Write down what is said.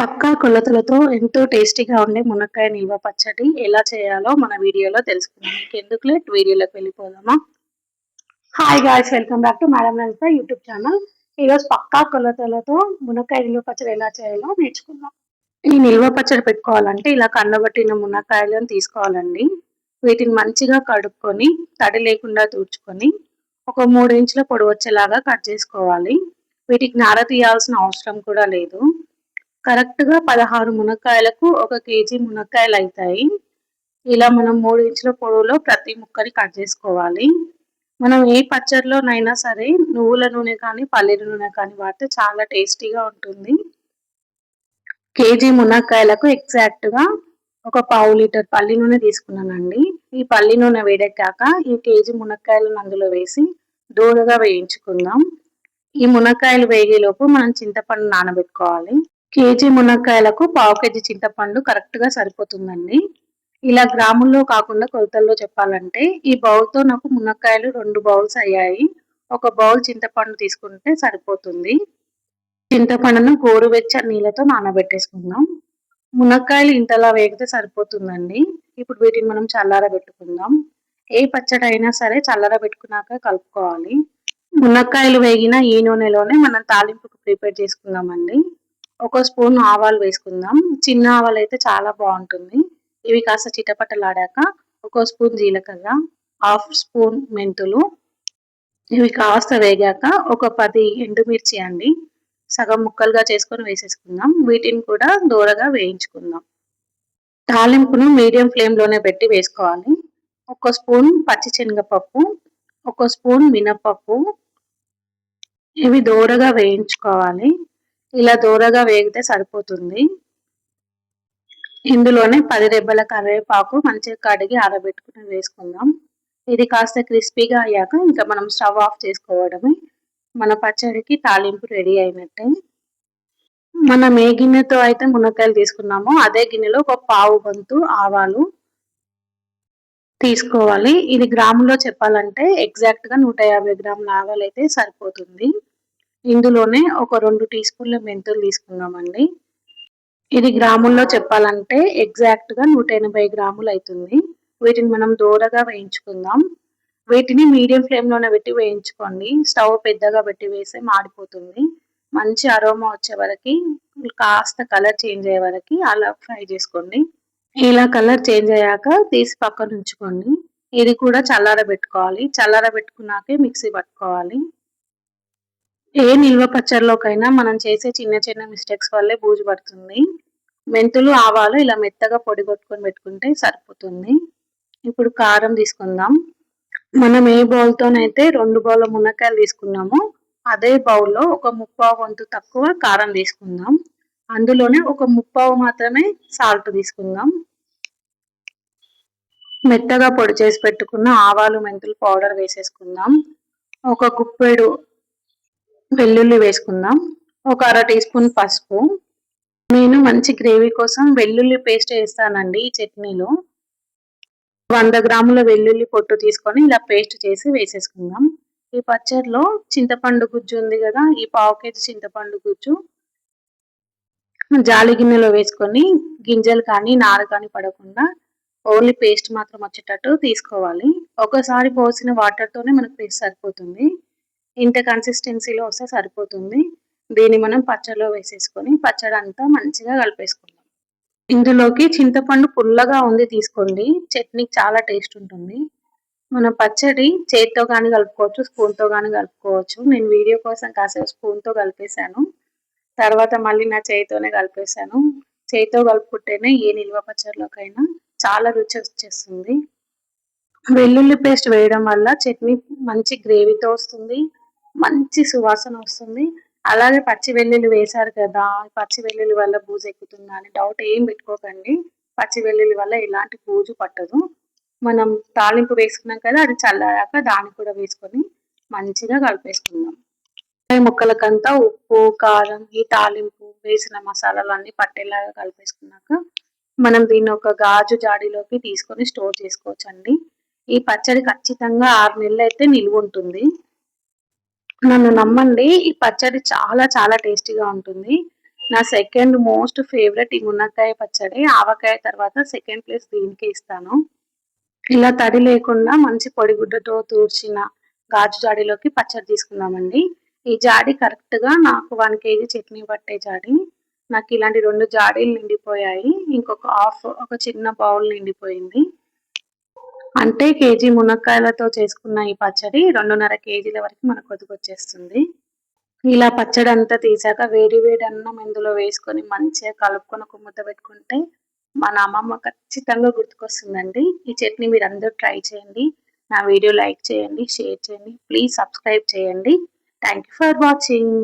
పక్కా కొలతలతో ఎంతో టేస్టీగా ఉండే మునక్కాయ నిల్వ పచ్చడి ఎలా చేయాలో మన వీడియోలో తెలుసుకుందాం. ఇంకెందుకు లేట్ వీడియోలోకి వెళ్ళిపోదామా? Hi guys, welcome back to madam Lalitha YouTube channel. ఈరోజు పక్కా కొలతలతో మునక్కాయ నిల్వ పచ్చడి ఎలా చేయాలో నేర్చుకుందాం. ఈ నిల్వ పచ్చడి పెట్టుకోవాలంటే ఇలా కండబట్టిన మునక్కాయలను తీసుకోవాలండి. వీటిని మంచిగా కడుక్కొని తడి లేకుండా తుడుచుకొని ఒక 3 ఇంచుల పొడవు వచ్చేలాగా కట్ చేసుకోవాలి. వీటికి నార తీయాల్సిన అవసరం కూడా లేదు. కరెక్ట్‌గా 16 మునక్కాయలకు 1 కేజీ మునక్కాయలు అవుతాయి. ఇలా మనం 3 ఇంచుల పొడవులో ప్రతి ముక్కని కట్ చేసుకోవాలి. మనం ఏ పచ్చడిలోనైనా సరే నువ్వుల నూనె కానీ, పల్లీల నూనె కానీ వాడితే చాలా టేస్టీగా ఉంటుంది. కేజీ మునక్కాయలకు ఎగ్జాక్ట్‌గా ఒక పావు లీటర్ పల్లి నూనె తీసుకున్నానండి. ఈ పల్లి నూనె వేడెక్కాక ఈ కేజీ మునక్కాయలను అందులో వేసి దోరగా వేయించుకుందాం. ఈ మునక్కాయలు వేగేలోపు మనం చింతపండు నానబెట్టుకోవాలి. కేజీ మునక్కాయలకు పావు కేజీ చింతపండు కరెక్ట్‌గా సరిపోతుందండి. ఇలా గ్రాముల్లో కాకుండా కొలతల్లో చెప్పాలంటే ఈ బౌల్‌తో నాకు మునక్కాయలు 2 బౌల్స్ అయ్యాయి. ఒక బౌల్ చింతపండు తీసుకుంటే సరిపోతుంది. చింతపండును గోరువెచ్చని నీళ్ళతో నానబెట్టేసుకుందాం. మునక్కాయలు ఇంతలా వేగితే సరిపోతుందండి. ఇప్పుడు వీటిని మనం చల్లారబెట్టుకుందాం. ఏ పచ్చడి అయినా సరే చల్లారబెట్టుకున్నాక కలుపుకోవాలి. మునక్కాయలు వేగిన ఈ నూనెలోనే మనం తాలింపుకు ప్రిపేర్ చేసుకుందామండి. ఒక స్పూన్ ఆవాలు వేసుకుందాం. చిన్న ఆవాలు అయితే చాలా బాగుంటుంది. ఇవి కాస్త చిటపటలాడాక ఒక స్పూన్ జీలకర్ర, హాఫ్ స్పూన్ మెంతులు, ఇవి కాస్త వేగాక ఒక 10 ఎండుమిర్చి అండి సగం ముక్కలుగా చేసుకొని వేసేసుకుందాం. వీటిని కూడా దూరగా వేయించుకుందాం. తాలింపును మీడియం ఫ్లేమ్లోనే పెట్టి వేసుకోవాలి. ఒక స్పూన్ పచ్చి శనగపప్పు, ఒక స్పూన్ మినపప్పు, ఇవి దూరగా వేయించుకోవాలి. ఇలా దూరగా వేగితే సరిపోతుంది. ఇందులోనే 10 రెబ్బల కరివేపాకు మంచిగా కడిగి ఆరబెట్టుకుని వేసుకుందాం. ఇది కాస్త క్రిస్పీగా అయ్యాక ఇంకా మనం స్టవ్ ఆఫ్ చేసుకోవడమే. మన పచ్చడికి తాలింపు రెడీ అయినట్టే. మనం ఏ గిన్నెతో అయితే మునక్కాయలు తీసుకున్నామో అదే గిన్నెలో ఒక పావు వంతు ఆవాలు తీసుకోవాలి. ఇది గ్రాములో చెప్పాలంటే ఎగ్జాక్ట్‌గా 150 గ్రాముల ఆవాలు అయితే సరిపోతుంది. ఇందులోనే ఒక 2 టీ స్పూన్ల మెంతులు తీసుకుందామండి. ఇది గ్రాముల్లో చెప్పాలంటే ఎగ్జాక్ట్‌గా 180 గ్రాములు అవుతుంది. వీటిని మనం దూరగా వేయించుకుందాం. వీటిని మీడియం ఫ్లేమ్లోనే పెట్టి వేయించుకోండి. స్టవ్ పెద్దగా పెట్టి వేస్తే మాడిపోతుంది. మంచి అరోమా వచ్చే వరకు కాస్త కలర్ చేంజ్ అయ్యే వరకు అలా ఫ్రై చేసుకోండి. ఇలా కలర్ చేంజ్ అయ్యాక తీసి పక్కన ఉంచుకోండి. ఇది కూడా చల్లారబెట్టుకోవాలి. చల్లారబెట్టుకున్నాకే మిక్సీ పట్టుకోవాలి. ఏ నిల్వ పచ్చడిలోకైనా మనం చేసే చిన్న చిన్న మిస్టేక్స్ వల్లే బూజు పడుతుంది. మెంతులు, ఆవాలు ఇలా మెత్తగా పొడి కొట్టుకొని పెట్టుకుంటే సరిపోతుంది. ఇప్పుడు కారం తీసుకుందాం. మనం ఏ బౌల్‌తోనైతే 2 బౌల్ల మునక్కాయలు తీసుకున్నామో అదే బౌల్‌లో ఒక ముప్పావు వంతు తక్కువ కారం తీసుకుందాం. అందులోనే ఒక ముప్పావు మాత్రమే సాల్ట్ తీసుకుందాం. మెత్తగా పొడి చేసి పెట్టుకున్న ఆవాలు, మెంతులు పౌడర్ వేసేసుకుందాం. ఒక గుప్పెడు వెల్లుల్లి వేసుకుందాం. ఒక అర టీ స్పూన్ పసుపు. నేను మంచి గ్రేవీ కోసం వెల్లుల్లి పేస్ట్ వేస్తానండి ఈ చట్నీలో. 100 గ్రాముల వెల్లుల్లి పొట్టు తీసుకొని ఇలా పేస్ట్ చేసి వేసేసుకుందాం. ఈ పచ్చడిలో చింతపండు గుజ్జు ఉంది కదా, ఈ పావు కేజీ చింతపండు గుజ్జు జాలి గిన్నెలో వేసుకొని గింజలు కానీ నార కానీ పడకుండా ఓన్లీ పేస్ట్ మాత్రం వచ్చేటట్టు తీసుకోవాలి. ఒకసారి పోసిన వాటర్తోనే మనకు పేస్ట్ సరిపోతుంది. ఇంత కన్సిస్టెన్సీలో వస్తే సరిపోతుంది. దీన్ని మనం పచ్చడిలో వేసేసుకొని పచ్చడి అంతా మంచిగా కలిపేసుకుందాం. ఇందులోకి చింతపండు పుల్లగా ఉంది తీసుకోండి. చట్నీకి చాలా టేస్ట్ ఉంటుంది. మన పచ్చడి చేతితో కానీ కలుపుకోవచ్చు, స్పూన్తో కానీ కలుపుకోవచ్చు. నేను వీడియో కోసం కాసేపు స్పూన్తో కలిపేశాను. తర్వాత మళ్ళీ నా చేతితోనే కలిపేశాను. చేతితో కలుపుకుంటేనే ఏ నిల్వ పచ్చడిలోకైనా చాలా రుచి వచ్చేస్తుంది. వెల్లుల్లి పేస్ట్ వేయడం వల్ల చట్నీ మంచి గ్రేవీతో వస్తుంది, మంచి సువాసన వస్తుంది. అలాగే పచ్చి వెల్లుల్లి వేశారు కదా, పచ్చి వెల్లుల్లి వల్ల బూజు ఎక్కుతుందా అని డౌట్ ఏం పెట్టుకోకండి. పచ్చి వెల్లుల్లి వల్ల ఎలాంటి బూజు పట్టదు. మనం తాలింపు వేసుకున్నాం కదా, అది చల్లారాక దాన్ని కూడా వేసుకొని మంచిగా కలిపేసుకుందాం. ముక్కలకంతా ఉప్పు, కారం, ఈ తాలింపు వేసిన మసాలాలన్నీ పట్టేలాగా కలిపేసుకున్నాక మనం దీన్ని ఒక గాజు జాడీలోకి తీసుకొని స్టోర్ చేసుకోవచ్చండి. ఈ పచ్చడి ఖచ్చితంగా 6 నెలలు అయితే నిలువ ఉంటుంది. నన్ను నమ్మండి, ఈ పచ్చడి చాలా చాలా టేస్టీగా ఉంటుంది. నా సెకండ్ మోస్ట్ ఫేవరెట్ ఈ మునక్కాయ పచ్చడి. ఆవకాయ తర్వాత సెకండ్ ప్లేస్ దీనికే ఇస్తాను. ఇలా తడి లేకుండా మంచి పొడిగుడ్డతో తూర్చిన గాజు జాడీలోకి పచ్చడి తీసుకుందామండి. ఈ జాడీ కరెక్ట్‌గా నాకు 1 కేజీ చట్నీ పట్టే జాడీ. నాకు ఇలాంటి 2 జాడీలు నిండిపోయాయి. ఇంకొక ఒక చిన్న బౌల్ నిండిపోయింది. అంటే కేజీ మునక్కాయలతో చేసుకున్న ఈ పచ్చడి 2.5 కేజీల వరకు మనకు కొద్దిగొచ్చేస్తుంది. ఇలా పచ్చడంతా తీసాక వేడి వేడి అన్నం ఇందులో వేసుకొని మంచిగా కలుపుకొని ఒక ముద్ద పెట్టుకుంటే మన అమ్మమ్మ ఖచ్చితంగా గుర్తుకొస్తుందండి. ఈ చట్నీ మీరందరూ ట్రై చేయండి. నా వీడియో లైక్ చేయండి, షేర్ చేయండి. ప్లీజ్ సబ్స్క్రైబ్ చేయండి. Thank you for watching.